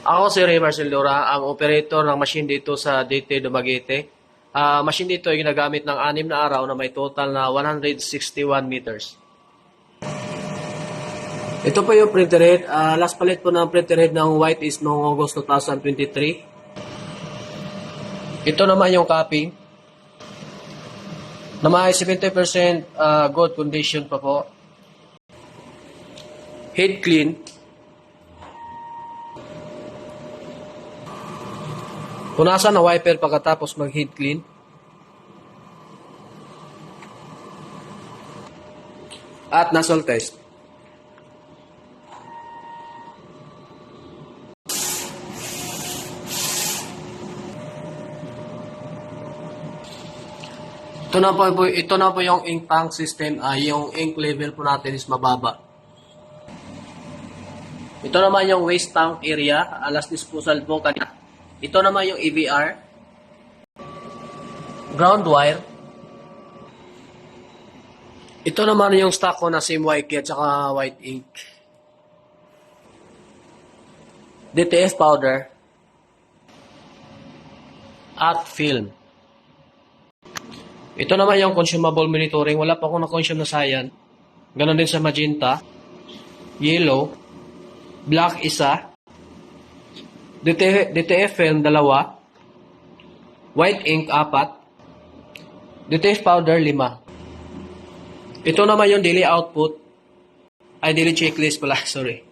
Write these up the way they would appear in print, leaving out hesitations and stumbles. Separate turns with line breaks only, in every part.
Ako si Ray Marceldora, ang operator ng machine dito sa DT Dumaguete. Machine dito ay ginagamit ng 6 na araw na may total na 161 meters. Ito po yung printer head. Last palit po ng printer head ng white is noong August 2023. Ito naman yung copy na may 70% good condition pa po. Head clean. Punasan ng wiper pagkatapos mag-head clean. At nozzle test. Ito na po yung ink tank system. Yung ink level po natin is mababa. Ito naman yung waste tank area. Last disposal po kanina. Ito naman yung EVR. Ground wire. Ito naman yung stock ko na SIM white at saka white ink. DTF powder. At film. Ito naman yung consumable monitoring. Wala pa akong na-consume na cyan. Ganon din sa magenta. Yellow. Black isa. DTF film 2. White ink 4. DTF powder 5. Ito naman yung daily output. Daily checklist pala. Sorry.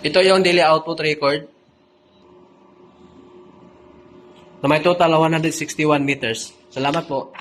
Ito yung daily output record. Na may total 161 meters. Salamat po.